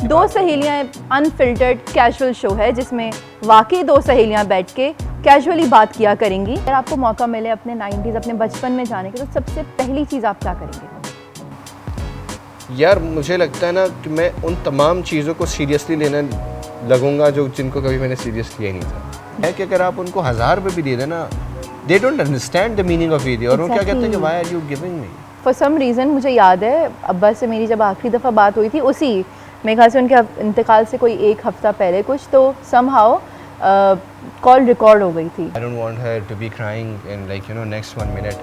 सी दो सहेलियां unfiltered casual show है जिसमें वाकई दो सहेलियां बैठ के कैजुअली बात किया करेंगी। अगर आपको मौका मिले अपने 90s अपने बचपन में जाने के तो सबसे पहली चीज़ आप क्या करेंगे? यार मुझे लगता है ना कि मैं उन तमाम चीज़ों को सीरियसली लेने लगूंगा जो जिनको कभी मैंने सीरियस लिया ही नहीं था। है कि अगर आप उनको 1000 रुपये भी दे देना, they don't understand the meaning of Eid, और वो क्या कहते हैं कि why are you giving me. For some reason मुझे याद है अब्बा से मेरी जब आखिरी दफ़ा बात हुई थी, उसी मेरे ख्याल से उनके इंतकाल से कोई 1 हफ्ता पहले कुछ, तो समहाउ कॉल रिकॉर्ड हो गई थी। I don't want her to be crying in like next 1 minute.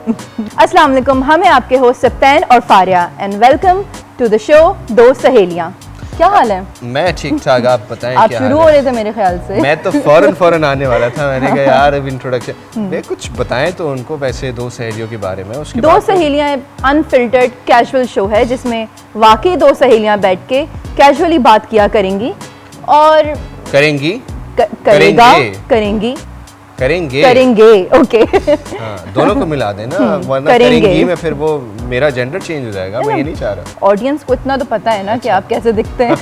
अस्सलाम वालेकुम, हमें आपके होस्ट सफ्तैन और Faria and welcome to the show दो सहेलियां। क्या हाल है? मैं ठीक ठाक, आप बताएं आप क्या शुरू हाल हो है? रहे थे मेरे ख्याल से। मैं तो फौरन आने वाला था, मैंने कहा यार अब इंट्रोडक्शन मैं कुछ बताएं तो उनको वैसे दो सहेलियों के बारे में। उसके दो बाद सहेलियां अनफिल्टर्ड कैजुअल शो है जिसमें वाकई दो सहेलियां बैठ के कैजुअली बात किया करेंगी और करेंगी करेगा करेंगे ओके। हाँ, दोनों को मिला देना, वरना करेंगे करेंगी में फिर वो मेरा जेंडर चेंज हो जाएगा, मैं ये नहीं चाह रहा। ऑडियंस को इतना तो पता है ना कि आप कैसे दिखते हैं।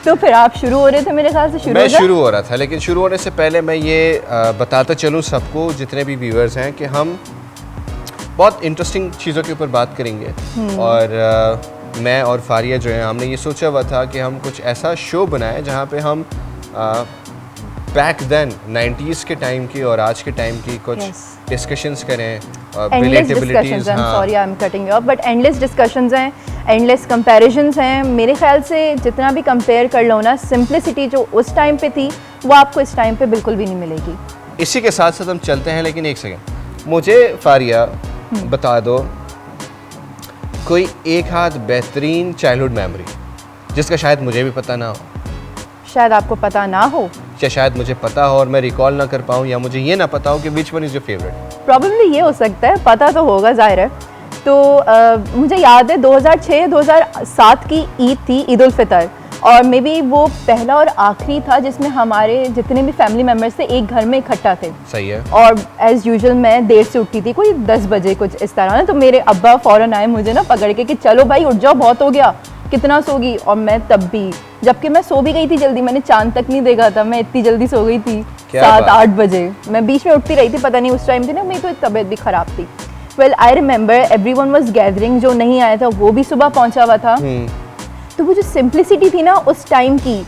तो फिर आप शुरू हो रहे थे मेरे ख्याल से। मैं शुरू हो रहा था, लेकिन शुरू होने से पहले मैं ये बताता चलूँ सबको, जितने भी व्यूअर्स हैं, कि हम बहुत इंटरेस्टिंग चीज़ों के ऊपर बात करेंगे। और मैं और फारिया जो है, हमने ये सोचा हुआ था कि हम कुछ ऐसा शो बनाएं जहाँ पे हम बैक देन 90s के टाइम की और आज के टाइम की कुछ डिस्कशंस करें, relatabilities. Sorry I am cutting you off, but endless discussions हैं, एंडलेस कंपैरिजंस हैं। मेरे ख्याल से जितना भी कंपेयर कर लो ना, सिंप्लिसिटी जो उस टाइम पे थी वो आपको इस टाइम पे बिल्कुल भी नहीं मिलेगी। इसी के साथ साथ हम चलते हैं, लेकिन एक सेकेंड, मुझे फारिया बता दो कोई एक हाथ बेहतरीन चाइल्डहुड मेमोरी जिसका शायद मुझे भी पता ना हो, शायद आपको पता ना हो, या शायद मुझे पता हो और मैं रिकॉल ना कर पाऊँ, या मुझे ये ना पता हो कि which one is your favourite. Probably ये हो सकता है, पता तो होगा जाहिर है। तो मुझे याद है 2006-2007 की ईद थी, ईद उल फितर, और मे बी वो पहला और आखिरी था जिसमें हमारे जितने भी फैमिली मेम्बर्स थे एक घर में इकट्ठा थे। सही है। और एज़ यूजुअल मैं देर से उठती थी, कोई 10 बजे कुछ इस तरह ना, तो मेरे अब्बा फ़ौरन आए मुझे ना पकड़ के कि चलो भाई उठ जाओ, बहुत हो गया, कितना सोगी। और मैं तब भी, जबकि मैं सो भी गई थी जल्दी, मैंने चांद तक नहीं देखा था, मैं इतनी जल्दी सो गई थी 7-8 बजे। मैं बीच में उठती रही थी, पता नहीं उस टाइम थी ना मेरी तो तबीयत भी ख़राब थी। Well I remember everyone was gathering, जो नहीं आया था वो भी सुबह पहुंचा हुआ था। तो वो जो सिंप्लिसिटी थी ना उस टाइम की,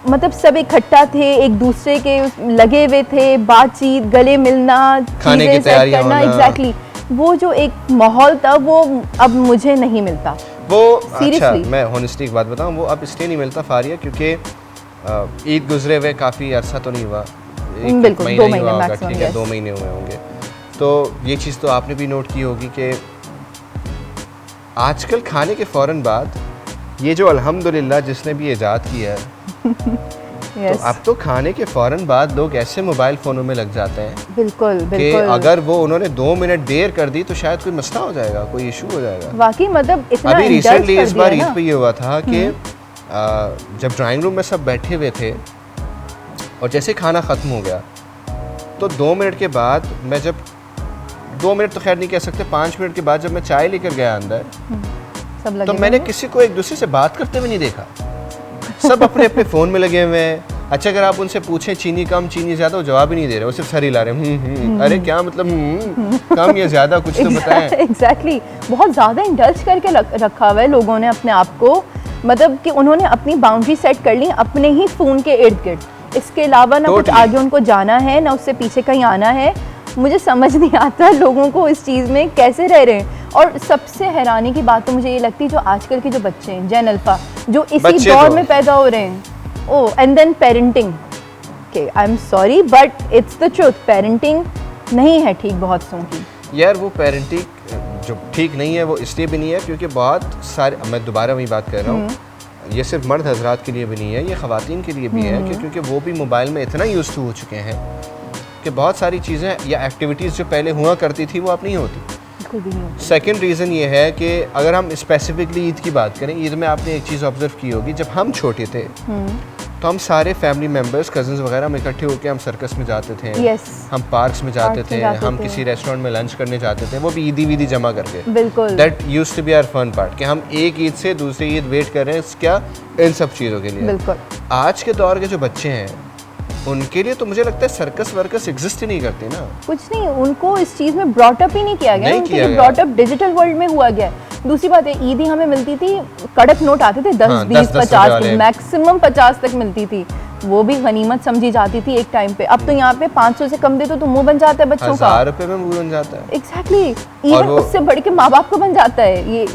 मतलब सब इकट्ठा थे, एक दूसरे के लगे हुए थे, बातचीत, गले मिलना, खाने की तैयारी करना, एग्जैक्टली वो जो एक माहौल था वो अब मुझे नहीं मिलता वो। Seriously? अच्छा, मैं होनेस्टली एक बात बताऊं, वो अब इसलिए नहीं मिलता फारिया क्योंकि ईद गुजरे हुए काफ़ी अरसा तो नहीं हुआ, बिल्कुल 2 महीने मैक्सिमम, ठीक है 2 महीने हुए होंगे। तो ये चीज़ तो आपने भी नोट की होगी कि आजकल खाने के फ़ौरन बाद ये जो अल्हम्दुलिल्लाह जिसने भी ईजाद किया है तो अब तो खाने के फ़ौरन बाद लोग ऐसे मोबाइल फ़ोनों में लग जाते हैं बिल्कुल कि अगर वो उन्होंने 2 मिनट देर कर दी तो शायद कोई मसला हो जाएगा, कोई इशू हो जाएगा। वाकई मतलब इतना अभी रिसेंटली इस बार ईद पे ये हुआ था कि जब ड्राइंग रूम में सब बैठे हुए थे और जैसे खाना ख़त्म हो गया तो 2 मिनट के बाद, मैं जब 2 मिनट तो खैर नहीं कह सकते, 5 मिनट के बाद जब मैं चाय लेकर गया अंदर, सब तो मैंने किसी को एक दूसरे से बात करते हुए नहीं देखा, सब अपने अपने फ़ोन में लगे हुए हैं। अच्छा, अगर आप उनसे पूछें चीनी कम चीनी ज़्यादा, वो जवाब ही नहीं दे रहे, वो सिर्फ सर हिला रहे हैं। अरे क्या मतलब कम या ज़्यादा, कुछ तो बताएं। एग्जैक्टली बहुत ज़्यादा इंडल्ज करके रखा हुआ है लोगों ने अपने आप को, मतलब कि उन्होंने अपनी बाउंड्री सेट कर ली अपने ही फ़ोन के इर्द गिर्द। इसके अलावा ना कुछ आगे उनको जाना है ना उससे पीछे कहीं आना है। मुझे समझ नहीं आता लोगों को इस चीज़ में कैसे रह रहे हैं। और सबसे हैरानी की बात तो मुझे ये लगती है जो आजकल के जो बच्चे हैं, जेन अल्फा, जो इसी दौर में पैदा हो रहे हैं, and then parenting, okay I am sorry but it's the truth, parenting नहीं है ठीक बहुत सौ की। यार वो पेरेंटिंग जो ठीक नहीं है वो इसलिए भी नहीं है क्योंकि बहुत सारे, मैं दोबारा वही बात कर रहा हूँ, ये सिर्फ मर्द हजरात के लिए भी नहीं है, ये ख़वातीन के लिए भी है क्योंकि वो भी मोबाइल में इतना यूज़ टू हो चुके हैं कि बहुत सारी चीज़ें या एक्टिविटीज़ जो पहले हुआ करती थी वो अब नहीं होती। सेकेंड रीज़न ये है कि अगर हम स्पेसिफिकली ईद की बात करें, ईद में आपने एक चीज़ ऑब्जर्व की होगी, जब हम छोटे थे तो हम सारे फैमिली मेम्बर्स कजन्स वगैरह हम इकट्ठे होकर हम सर्कस में जाते थे, Yes. हम पार्क्स में जाते पार्क्स में थे, जाते हम थे। किसी रेस्टोरेंट में लंच करने जाते थे, वो भी ईदी वीदी जमा करके। बिल्कुल। That used to be our fun part कि हम एक ईद से दूसरी ईद वेट कर रहे हैं क्या, इन सब चीज़ों के लिए। बिल्कुल। आज के दौर के जो बच्चे हैं उनके लिए तो मुझे लगता है सर्कस वर्कस एग्जिस्ट ही नहीं करती ना। कुछ नहीं, उनको इस चीज़ में ब्रॉटअप ही नहीं किया गया, नहीं उनके किया लिए गया। ब्रॉटअप डिजिटल वर्ल्ड में हुआ गया है। दूसरी बात है, ईदी हमें मिलती थी, कड़क नोट आते थे 10, हाँ, 20, 10 50 वाले। की, मैक्सिमम 50 तक मिलती थी, वो भी गनीमत समझी जाती थी एक टाइम पे। अब तो यहाँ पे 500 से कम दे तो मुंह बन जाता है बच्चों का। 1000 रुपए में मुंह बन जाता है। एग्जैक्टली, और इवन वो- उससे बढ़ के माँ बाप को बन जाता है। ये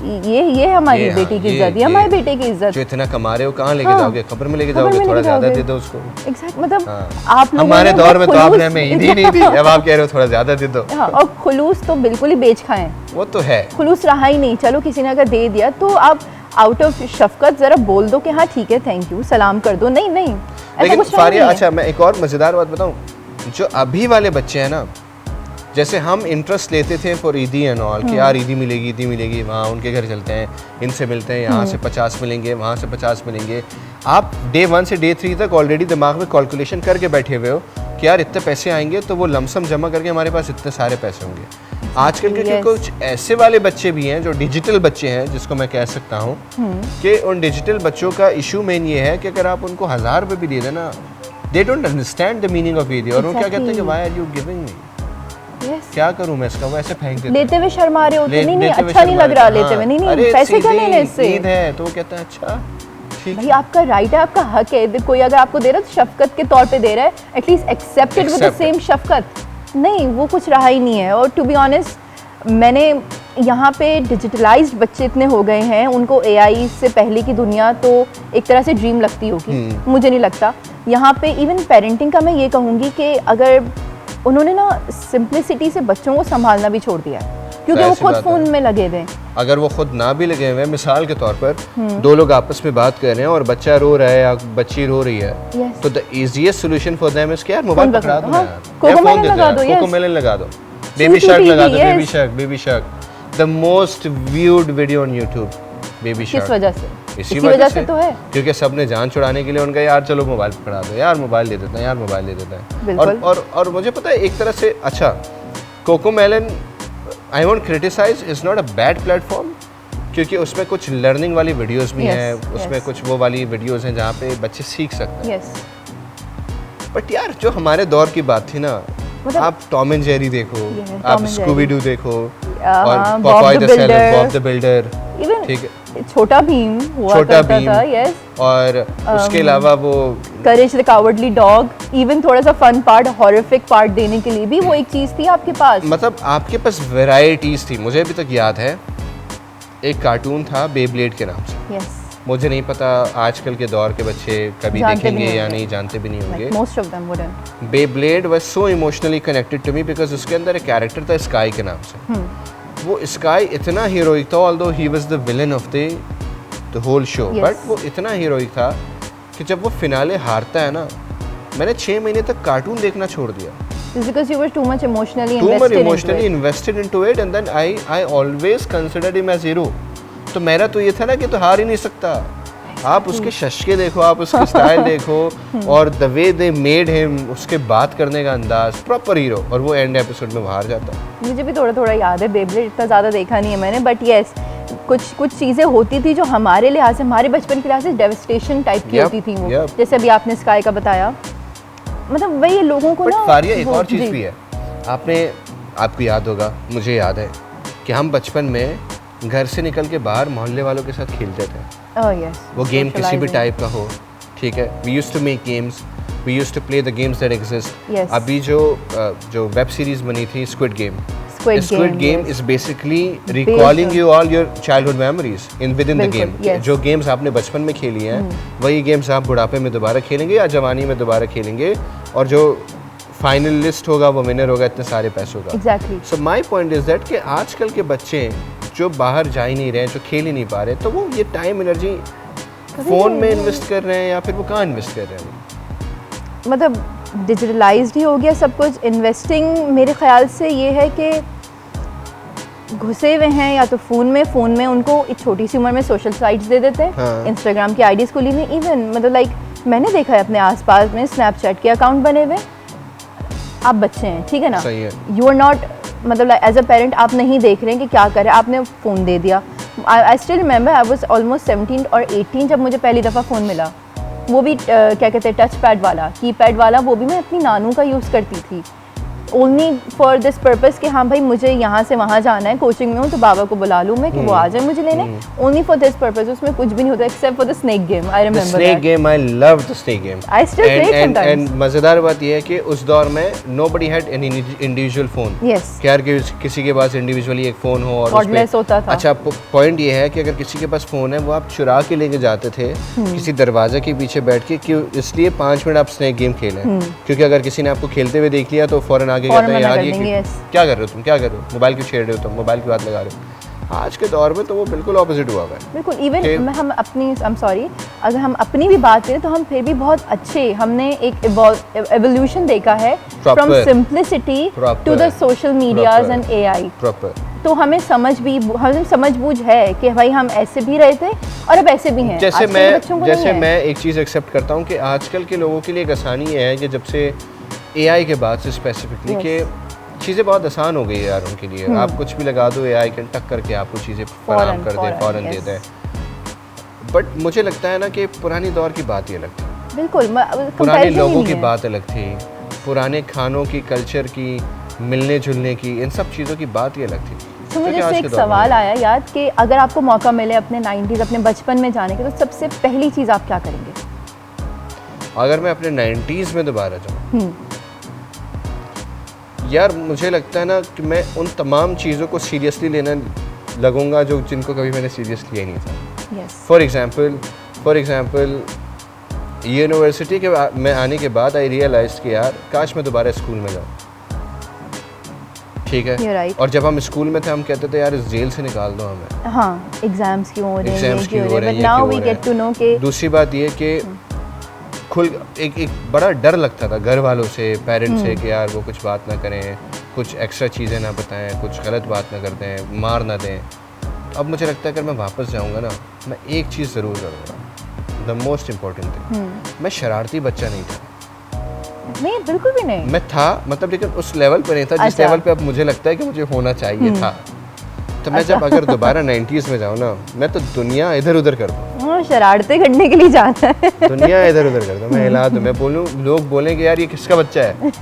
हमारी ये, हाँ, बेटी की ये- इज्जत, ये ये। हमारे बेटे की इज्जत। जो इतना कमा रहे हो कहाँ लेके हाँ। जाओगे, खबर में लेके खबर जाओगे, में थोड़ा लेके ज्यादा जाओगे। दे दो उसको। एग्जैक्ट, मतलब हाँ। आप लोगों हमारे ने दौर में तो खुलूस- आपने हमें ईदी नहीं दी, अब आप कह रहे हो थोड़ा ज्यादा दे दो। हाँ, और खुलूस तो बिल्कुल ही बेच खाएं, वो तो है। खुलूस रहा ही नहीं। चलो किसी ने अगर दे दिया तो आप आउट ऑफ शफकत जरा बोल दो कि हाँ ठीक है, थैंक यू, सलाम कर दो। नहीं नहीं, ऐसा लेकिन कुछ फारिया, नहीं है। अच्छा मैं एक और मजेदार बात बताऊं, जो अभी वाले बच्चे हैं ना, जैसे हम इंटरेस्ट लेते थे फॉर ईदी एंड ऑल कि यार ईदी मिलेगी, वहाँ उनके घर चलते हैं, इनसे मिलते हैं, यहाँ से 50 मिलेंगे, वहाँ से 50 मिलेंगे। आप डे 1 से डे 3 तक ऑलरेडी दिमाग में कैलकुलेशन करके बैठे हुए हो कि यार इतने पैसे आएंगे तो वो लमसम जमा करके हमारे पास इतने सारे पैसे होंगे। आजकल के Yes. कुछ ऐसे वाले बच्चे भी हैं जो डिजिटल बच्चे हैं, जिसको मैं कह सकता हूँ कि उन डिजिटल बच्चों का इशू मेन ये है कि अगर आप उनको 1000 रुपये भी दे देना, they don't understand the meaning of Eidi, और वो क्या कहते हैं कि Exactly. Why are you giving me, Yes. क्या करूं मैं इसका, वो ऐसे फेंक देते हैं। लेते हुए शर्मा रहे होते, नहीं नहीं लेते हुए अच्छा नहीं शर्मा लग रहा रहे, लेते हुए, हाँ। नहीं अरे नहीं पैसे क्या सीधे लेने इससे। ईद है तो वो कहता है अच्छा ठीक भाई आपका राइट है, आपका हक है, कोई अगर आपको दे रहा है तो शफकत के तौर पे दे रहा है, at least accepted with the Accept same Shafqat. नहीं, वो कुछ रहा ही नहीं है। और टू बी ऑनेस्ट, मैंने यहाँ पे डिजिटलाइज्ड बच्चे इतने हो गए हैं, उनको एआई से पहले की दुनिया तो एक तरह से ड्रीम लगती होगी, मुझे नहीं लगता। यहाँ पे इवन पेरेंटिंग का मैं ये कहूँगी कि अगर उन्होंने ना सिंप्लिसिटी से बच्चों को संभालना भी छोड़ दिया है, क्योंकि वो ऐसी खुद बात फ़ोन है। में लगे हुए हैं। अगर वो खुद ना भी लगे हुए हैं, मिसाल के तौर पर दो लोग आपस में बात कर रहे हैं और बच्चा रो रहा है या बच्ची रो रही है, Yes. तो the easiest solution for them is कि यार मोबाइल फोन पकड़ा पकड़ा दो दो, ना हाँ। यार, या कोको फोन मेलन दे दो लगा यार, दो, कोको yes. मेलन लगा दो, बेबी Choo-choo शार्क baby, लगा दो, yes. Baby shark, the most viewed video on YouTube, baby किस शार्क। वजह से? इसी इसी वजह से तो है। क्योंकि सबने जान छुड़ाने के लिए उनका यार चलो मोबाइल पकड़ा दो, यार मोबाइल दे देते हैं, यार मोबाइल दे देते हैं। बिल्कुल। और मुझे पता है एक तरह से, अच्छा Cocomelon I won't criticise, is not a bad platform, क्योंकि उसमें कुछ लर्निंग वाली वीडियोस भी Yes, हैं, उसमें yes. कुछ वो वाली वीडियोस हैं जहाँ पे बच्चे सीख सकते हैं। यस, बट यार जो हमारे दौर की बात थी ना, मतलब- आप टॉम एंड जेरी देखो, Yeah, आप Tom and Scooby Jerry. Do देखो, हाँ, और Bob Popeye the the seller, Builder. Bob the builder, even ठीक है, छोटा भीम हुआ छोटा करता भीम। था, यस। और उसके अलावा वो करेज द कावर्डली डॉग, इवन थोड़ा सा फन पार्ट, हॉरिफिक पार्ट देने के लिए भी वो एक चीज थी आपके पास। मतलब आपके पास वैरायटीज थी। मुझे अभी तक याद है एक कार्टून था बेब्लेड के नाम से, यस, मुझे नहीं पता आजकल के दौर के बच्चे कभी जानते भी देखेंगे नहीं या होंगे। नहीं, जानते भी नहीं होंगे। Like most of them wouldn't. Beyblade was so emotionally connected to me because उसके अंदर एक कैरेक्टर था स्काई के नाम से। वो स्काई इतना हीरोइक था, although he was the villain of the whole show, Yes. But वो इतना हीरोइक था कि जब वो फिनाले हारता है ना, मैंने 6 महीने तक कार्टून देखना छोड़ दिया। It's because you were too much emotionally too much invested into emotionally it. invested into it and then I always considered him as hero। तो मेरा तो ये था ना कि तो हार ही नहीं सकता। आप उसके शशके देखो, आप उसके स्टाइल देखो, और the way they made him, उसके बात करने का अंदाज, प्रॉपर हीरो, और वो एंड एपिसोड में हार जाता। मुझे भी थोड़ा थोड़ा याद है, बेब्लेड इतना ज़्यादा देखा नहीं है मैंने, बट यस कुछ चीज़ें होती थी जो हमारे लिहाज से, हमारे बचपन के लिहाज से डेविस्टेशन टाइप की Yep, होती थी वो, yep. जैसे अभी आपने स्काई का बताया। मतलब वही लोगों को बट ना फारिया एक वो- और चीज़ जी। भी है, आपको याद होगा, मुझे याद है कि हम बचपन में घर से निकल के बाहर मोहल्ले वालों के साथ खेलते थे। Oh, yes. वो गेम किसी भी Socializing. टाइप का हो, ठीक है, we used to make games, we used to play the games that exist. Yes. अभी जो वेब सीरीज बनी थी squid game, Squid game yes. Is basically recalling on- you all your childhood memories with in the बिल्कुल, game. yes. जो games आपने बचपन में खेली हैं वही गेम्स आप बुढ़ापे में दोबारा खेलेंगे या जवानी में दोबारा खेलेंगे, और जो फाइनल लिस्ट होगा वो विनर होगा इतने सारे पैसों का। Exactly. So my point is that कि आजकल के बच्चे जो बाहर जा ही नहीं रहे हैं, जो खेल ही नहीं पा रहे, तो वो ये टाइम एनर्जी फ़ोन में इन्वेस्ट कर रहे हैं या फिर वो कहाँ इन्वेस्ट कर रहे हैं? मतलब डिजिटलाइज्ड ही हो गया सब कुछ। इन्वेस्टिंग मेरे ख्याल से ये है कि घुसे हुए हैं या तो फ़ोन में उनको एक छोटी सी उम्र में सोशल साइट्स दे देते हैं, हाँ। इंस्टाग्राम की आईडीज़ खुली हुई, इवन मतलब लाइक मैंने देखा है अपने आसपास में स्नैपचैट के अकाउंट बने हुए, आप बच्चे हैं, ठीक है ना, सही है। यू आर नॉट, मतलब एज अ पेरेंट आप नहीं देख रहे हैं कि क्या करें, आपने फ़ोन दे दिया। आई still remember I was almost 17 और 18 जब मुझे पहली दफ़ा फ़ोन मिला, वो भी क्या कहते हैं टच पैड वाला, कीपैड वाला, वो भी मैं अपनी नानू का यूज़ करती थी, ओनली फॉर दिस पर्पज़ कि हाँ भाई मुझे यहाँ से वहाँ जाना है, कोचिंग में हूँ तो बाबा को बुला लूँ मैं कि वो आ जाए मुझे लेने, ओनली फॉर दिस पर्पज़। उसमें कुछ भी नहीं होता except for the snake game. I remember snake game, I love the snake game. I still play it sometimes. And मज़ेदार बात यह है कि उस दौर में nobody had any individual phone. Yes, क्या किसी के पास इंडिविजुअली एक फ़ोन हो और कॉर्डलेस होता था। अच्छा, पॉइंट ये है कि अगर किसी के पास फ़ोन है वो आप चुरा के लेके जाते थे किसी दरवाजे के पीछे बैठ के, क्यों, इसलिए 5 मिनट आप स्नेक गेम खेलें, क्योंकि अगर किसी ने आपको खेलते हुए देख लिया तो फ़ौरन आगे कहता है यार ये क्या कर रहे हो तुम, क्या कर रहे हो, मोबाइल क्यों छेड़ रहे हो तुम, मोबाइल की बात लगा रहे हो। आज के दौर में तो वो बिल्कुल ऑपोजिट हुआ है। बिल्कुल, इवन हम अपनी, आई एम सॉरी, अगर हम अपनी भी बात करें तो हम फिर भी बहुत अच्छे, हमने एक एवोल्यूशन देखा है from simplicity to the social medias and AI. तो हमें समझबूझ है कि भाई हम ऐसे भी रहे थे और अब ऐसे भी हैं। जैसे मैं एक चीज़ एक्सेप्ट करता हूँ कि आजकल के लोगों के लिए एक आसानी ये है कि जब से एआई के बाद से स्पेसिफिकली कि चीज़ें बहुत आसान हो गई है यार उनके लिए। आप कुछ भी लगा दो, एआई कैन टक करके आपको चीज़ें फराहम कर दे, फ़ौरन दे दें। बट मुझे लगता है ना कि पुरानी दौर की बात ही अलग थी। बिल्कुल, पुराने लोगों की बात अलग थी, पुराने खानों की, कल्चर की, मिलने जुलने की, इन सब चीज़ों की बात ही अलग थी। तो मुझे इससे एक सवाल आया याद कि अगर आपको मौका मिले अपने 90s, अपने बचपन में जाने के, तो सबसे पहली चीज़ आप क्या करेंगे? अगर मैं अपने 90s में दोबारा जाऊँ, यार मुझे लगता है ना कि मैं उन तमाम चीज़ों को सीरियसली लेने लगूंगा जिनको कभी मैंने सीरियस लिया ही नहीं था। फॉर एग्ज़ाम्पल यूनिवर्सिटी के में आने के बाद आई रियलाइज़ कि यार काश मैं दोबारा स्कूल में जाऊँ, ठीक है। right. और जब हम स्कूल में थे हम कहते थे यार इस जेल से निकाल दो हमें, हाँ एग्जाम्स क्यों हो रहे हैं, एग्जाम्स क्यों हो रहे हैं, now we get to know कि दूसरी बात ये कि एक बड़ा डर लगता था घर वालों से, पेरेंट्स से कि यार वो कुछ बात ना करें, कुछ एक्स्ट्रा चीज़ें ना बताएं, कुछ गलत बात ना करते हैं, मार ना दें। अब मुझे लगता है अगर मैं वापस जाऊंगा ना, मैं एक चीज़ ज़रूर करूँगा, द मोस्ट इम्पॉर्टेंट थिंग, मैं शरारती बच्चा नहीं था। नहीं, बिल्कुल भी नहीं। मैं था, मतलब लेकिन उस लेवल पर नहीं था जिस लेवल पे अब मुझे लगता है कि मुझे होना चाहिए था। तो मैं जब अगर दोबारा 90s में जाऊँ ना, मैं तो दुनिया इधर उधर कर दूँ। हाँ, शरारतें करने के लिए जाना है। दुनिया इधर उधर कर दूँ, मैं हिला दूँ, मैं बोलूँ, लोग बोलें कि यार ये किसका बच्चा है,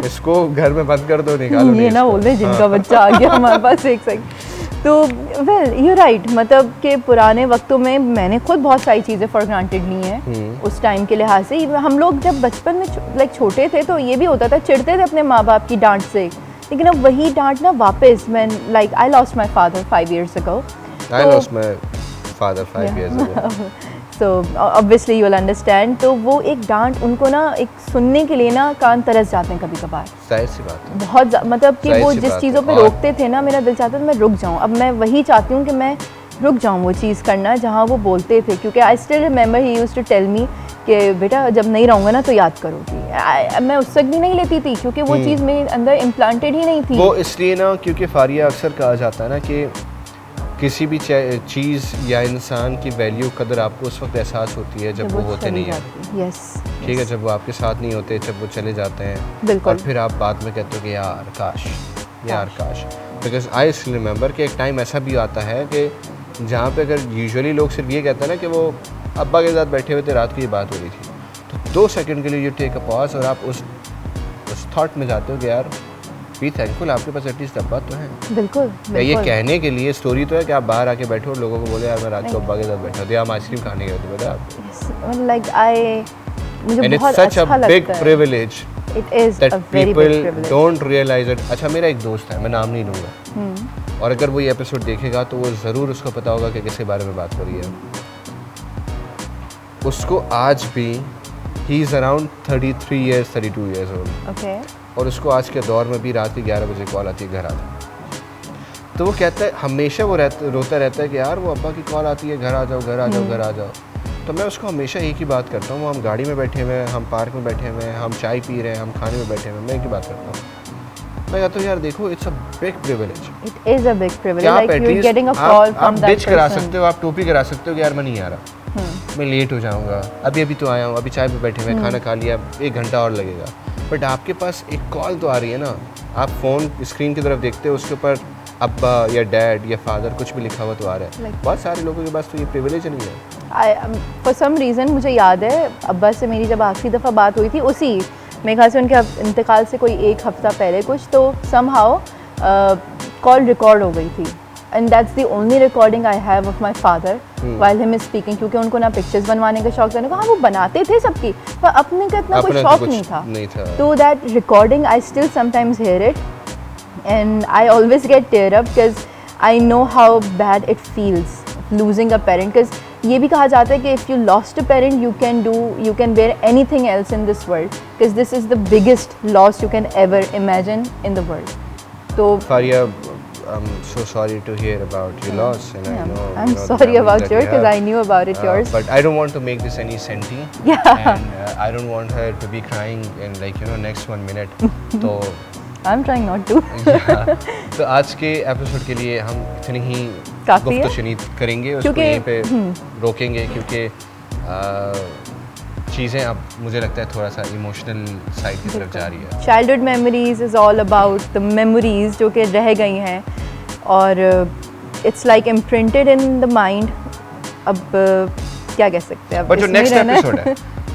इसको घर में बंद कर दो, निकालो। ये ना बोल दे जिनका बच्चा आ गया हमारे पास एक सेकंड। तो वेल यू राइट, मतलब कि पुराने वक्तों में मैंने खुद बहुत सारी चीज़ें फॉर ग्रांटेड ली हैं उस टाइम के लिहाज से। हम लोग जब बचपन में लाइक छोटे थे तो ये भी होता था, चिढ़ते थे अपने माँ बाप की डांट से, लेकिन अब वही डांट ना वापस, मैं like I lost my father 5 years ago. I lost my father 5 years ago. So obviously you will understand. तो वो एक डांट उनको ना एक सुनने के लिए ना कान तरस जाते हैं कभी कभार। जाहिर सी बात है। बहुत मतलब कि वो जिस चीज़ों पे रोकते थे ना, मेरा दिल चाहता था मैं रुक जाऊँ। अब मैं वही चाहती हूँ कि मैं रुक जाऊँ वो चीज़ करना जहाँ वो बोलते थे, क्योंकि I still remember he used to tell me कि बेटा जब नहीं रहूँगा ना तो याद करोगी। मैं उस वक्त भी नहीं लेती थी क्योंकि वो चीज़ मेरे अंदर इम्प्लांटेड ही नहीं थी। वो इसलिए ना क्योंकि फारिया अक्सर कहा जाता है ना कि किसी भी चीज़ या इंसान की वैल्यू कदर आपको उस वक्त एहसास होती है जब वो होते नहीं हैं। यस, ठीक है, जब वो आपके साथ नहीं होते, जब वो चले जाते हैं, और फिर आप बाद में कहते हो कि यार काश। बिकॉज आई स्टिल रिमेंबर कि एक टाइम ऐसा भी आता है कि जहाँ पे अगर यूजुअली लोग सिर्फ ये कहते हैं ना कि वो अब्बा के साथ बैठे हुए थे, रात की बात हो रही थी, तो 2 सेकंड के लिए यू टेक अ पॉज और आप उस थॉट में जाते हो कि यार बी थैंकफुल, आपके पास एटलीस्ट अब्बा तो है। बिल्कुल। ये कहने के लिए स्टोरी तो है कि आप बाहर आके बैठो और लोगों को बोले यार मैं रात को अब्बा के साथ बैठा था, हम आइसक्रीम खाने गए थे, पता है लाइक मुझे बहुत अच्छा लगता है। And it's such a big privilege It is that a very people big privilege. don't realize it. अच्छा, मेरा एक दोस्त है, मैं नाम नहीं लूँगा, और अगर वो ये एपिसोड देखेगा तो वो ज़रूर उसको पता होगा कि किसके बारे में बात हो रही है। उसको आज भी he is around 32 years old. Okay. और उसको आज के दौर में भी रात के 11 बजे कॉल आती है घर आता। तो वो कहता है, हमेशा वो रोता रहता है कि यार वो अब्बा की कॉल आती है, घर आ जाओ। तो मैं उसको हमेशा एक ही बात करता हूँ, हम गाड़ी में बैठे हुए हैं, हम पार्क में बैठे हुए हैं, हम चाय पी रहे हैं, हम खाने में बैठे हुए हैं, मैं एक ही बात करता हूँ, मैं कहता हूँ यार देखो it's a big privilege. It is a big privilege, like you are getting a call from that person. आप डिच करा सकते हो, आप टोपी करा सकते हो कि यार मैं नहीं आ रहा, मैं लेट हो जाऊंगा, अभी तो आया हूँ, अभी चाय पे बैठे हुए खाना खा लिया, 1 घंटा और लगेगा। बट आपके पास एक कॉल तो आ रही है ना, आप फ़ोन स्क्रीन की तरफ देखते हो, उसके ऊपर अब्बा या डैड या फादर कुछ भी लिखा हुआ तो आ रहा है। बहुत सारे लोगों के पास तो ये प्रिविलेज नहीं है। फॉर सम रीज़न मुझे याद है अब्बा से मेरी जब आखिरी दफ़ा बात हुई थी, उसी मेरे ख्याल से उनके इंतकाल से कोई 1 हफ़्ता पहले कुछ, तो समहाउ कॉल रिकॉर्ड हो गई थी and that's the only recording I have of my father while him is speaking, क्योंकि उनको ना पिक्चर्स बनवाने का शौक था। हाँ वो बनाते थे सबकी, पर अपने का इतना कोई शौक नहीं था। तो that recording I still sometimes hear it and I always get tear up because I know how bad it feels losing a parent, because ये भी कहा जाता है कि if you lost a parent you can bear anything else in this world, because this is the biggest loss you can ever imagine in the world. So Faria, I'm so sorry to hear about your loss, and I know I'm sorry about yours because I knew about it yours. But I don't want to make this any senti. Yeah. And I don't want her to be crying in next 1 minute. So I'm trying not to. तो आज के episode के लिए हम इतनी ही काफ़ी है, गुफ्तगू करेंगे, उसको यहीं पे रोकेंगे, क्योंकि चीज़ें अब मुझे लगता है थोड़ा सा इमोशनल साइड की तरफ जा रही है। Childhood memories is all about the memories जो कि रह गई हैं, और it's like imprinted in the mind. अब क्या कह सकते हैं, बट जो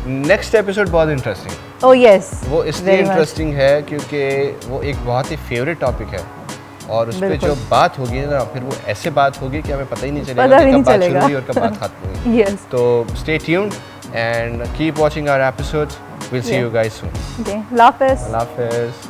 नेक्स्ट एपिसोड बहुत इंटरेस्टिंग। ओह यस, वो इसलिए इंटरेस्टिंग है क्योंकि वो एक बहुत ही फेवरेट टॉपिक है, और उस पर जो बात होगी ना, फिर वो ऐसे बात होगी कि हमें पता ही नहीं चलेगा कि कब बात शुरू हुई और कब बात खत्म हुई। Yes. तो stay tuned and keep watching our episodes. We'll see you guys soon. Okay, Allah Hafiz. Allah Hafiz.